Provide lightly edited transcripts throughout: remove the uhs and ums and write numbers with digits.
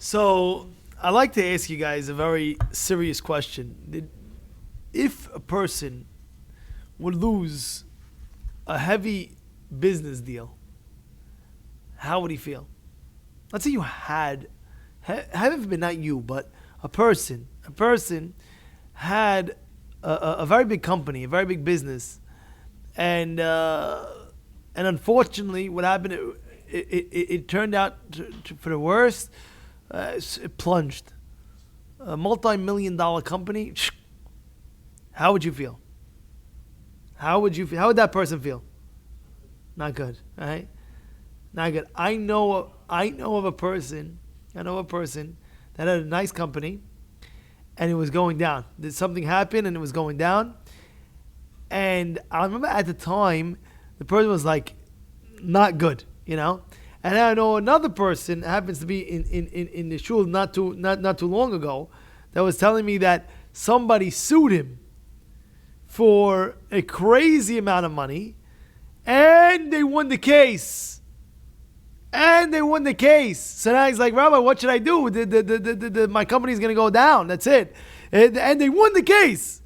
So, I like to ask you guys a very serious question. If a person would lose a heavy business deal, how would he feel? Let's say you haven't been not you, but a person had a very big company, a very big business, and unfortunately, what happened? It turned out for the worst. It plunged. A multi-million-dollar company. How would you feel? How would that person feel? Not good, right? Not good. I know of a person that had a nice company, and it was going down. Did something happen, and it was going down. And I remember at the time, the person was like, not good, And I know another person happens to be in the shul not too long ago that was telling me that somebody sued him for a crazy amount of money, and they won the case. So now he's like, Rabbi, what should I do? My company's going to go down. That's it. And they won the case.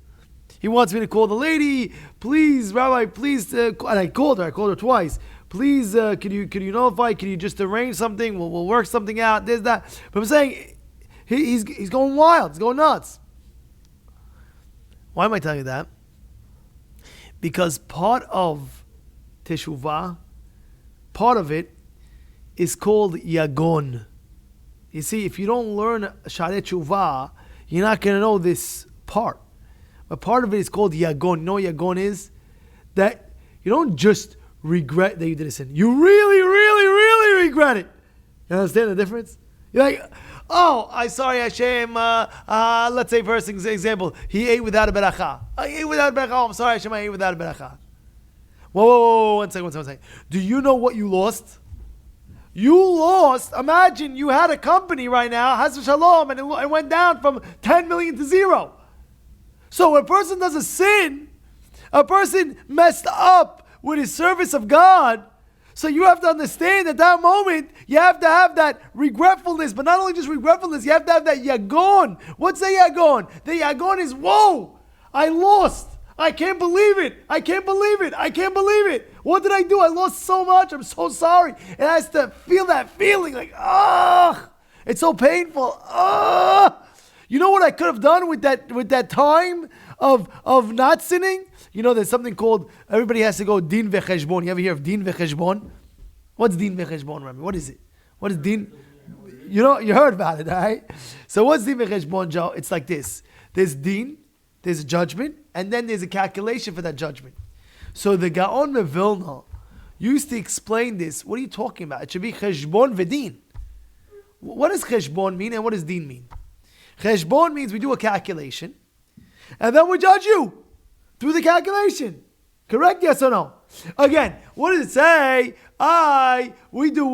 He wants me to call the lady. Please, Rabbi, please. And I called her twice. Please, could you notify? Can you just arrange something? We'll work something out. There's that. But I'm saying, he's going wild. He's going nuts. Why am I telling you that? Because part of Teshuvah, part of it is called Yagon. You see, if you don't learn Shaare Teshuvah, you're not going to know this part. But part of it is called Yagon. You know what Yagon is? That you don't just regret that you did a sin. You really, really, really regret it. You understand the difference? You're like, oh, I'm sorry, Hashem. Let's say, for example, he ate without a beracha. Oh, I'm sorry, Hashem, I ate without a beracha. Whoa, one second. Do you know what you lost? You lost. Imagine you had a company right now, Haz v'Shalom, and it went down from 10 million to 0. So when a person does a sin, a person messed up with his service of God. So you have to understand at that moment, you have to have that regretfulness, but not only just regretfulness, you have to have that yagon. What's the yagon? The yagon is, whoa, I lost. I can't believe it. What did I do? I lost so much. I'm so sorry. It has to feel that feeling like, it's so painful. You know what I could have done with that time of not sinning? There's something called, everybody has to go din vecheshbon. You ever hear of din vecheshbon? What's din vecheshbon, Rabbi? What is it? What is din? You heard about it, right? So what's din vecheshbon, Joe? It's like this. There's din, there's a judgment, and then there's a calculation for that judgment. So the Gaon Mevilna used to explain this. What are you talking about? It should be cheshbon v'din. What does cheshbon mean and what does din mean? Cheshbon means we do a calculation, and then we judge you through the calculation. Correct? Yes or no? Again, what does it say? We do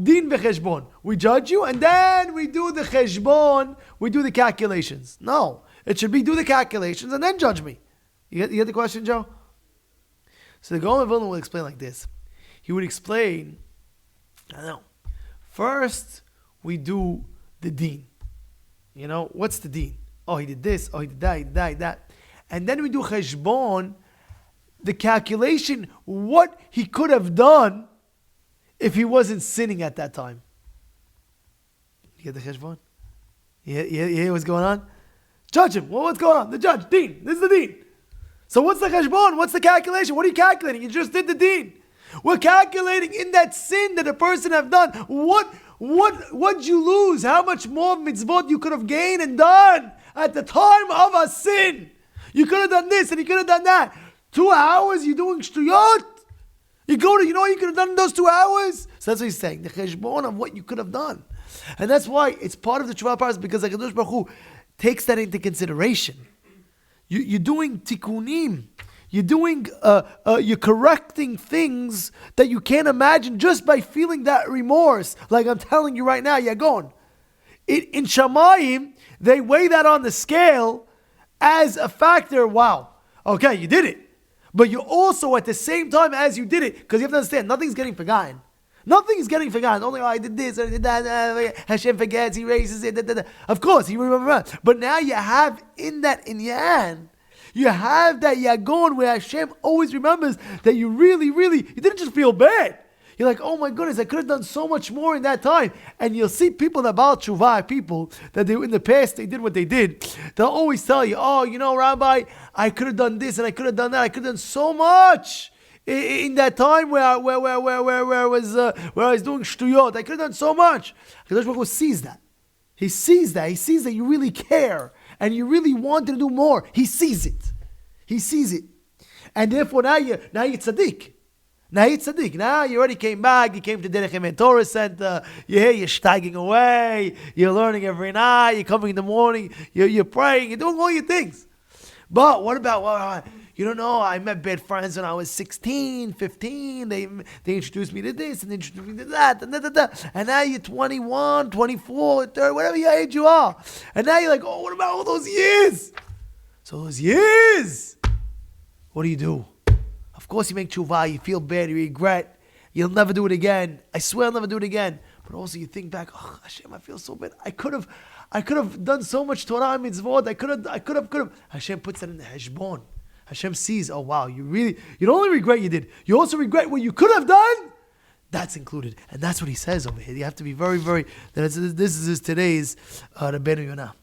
din v'cheshbon. We judge you, and then we do the cheshbon, we do the calculations. No. It should be do the calculations and then judge me. You get the question, Joe? So the Gaon of Vilna will explain like this. He would explain, first we do the din. What's the din? Oh, he did this. Oh, he did that. And then we do cheshbon, the calculation, what he could have done if he wasn't sinning at that time. You get the cheshbon? You hear what's going on? Judge him. Well, what's going on? The judge, din. This is the din. So what's the cheshbon? What's the calculation? What are you calculating? You just did the din. We're calculating in that sin that a person have done. What'd you lose? How much more mitzvot you could have gained and done at the time of a sin? You could have done this and you could have done that. 2 hours, you're doing shtuyot. You know what you could have done in those 2 hours? So that's what he's saying. The cheshbon of what you could have done. And that's why it's part of the Teshuvah process, because HaKadosh Baruch Hu takes that into consideration. You're doing tikkunim. You're correcting things that you can't imagine just by feeling that remorse. Like I'm telling you right now, Yagon. In Shamayim, they weigh that on the scale as a factor. Wow. Okay, you did it. But you also, at the same time as you did it, because you have to understand, nothing's getting forgotten. Nothing is getting forgotten. Only, I did this, I did that. Hashem forgets, he raises it. Of course, he remembers. But now you have in your hand, you have that yagon where Hashem always remembers that you really, you didn't just feel bad. You're like, oh my goodness, I could have done so much more in that time. And you'll see people that Baal Teshuvah, people that in the past they did what they did. They'll always tell you, oh, Rabbi, I could have done this and I could have done that. I could have done so much in that time where I was doing shtuyot. I could have done so much. Kadosh Baruch Hu sees that. He sees that. He sees that you really care and you really want to do more. He sees it. He sees it. And therefore now you're tzaddik. Now you're tzaddik. Now you already came back. You came to Derech Emet Torah Center. You're steiging away. You're learning every night. You're coming in the morning. You're praying. You're doing all your things. But what about, you don't know, I met bad friends when I was 16, 15. They introduced me to this and they introduced me to that. And now you're 21, 24, 30, whatever your age you are. And now you're like, oh, what about all those years? So those years, what do? Of course you make teshuvah, you feel bad, you regret, you'll never do it again. I swear I'll never do it again. But also you think back, oh Hashem, I feel so bad. I could have done so much torah and mitzvot. I could have. Hashem puts that in the heshbon. Hashem sees, oh wow, you don't only regret you did, you also regret what you could have done. That's included. And that's what he says over here. You have to be very, very, this is today's Rabbeinu Yonah.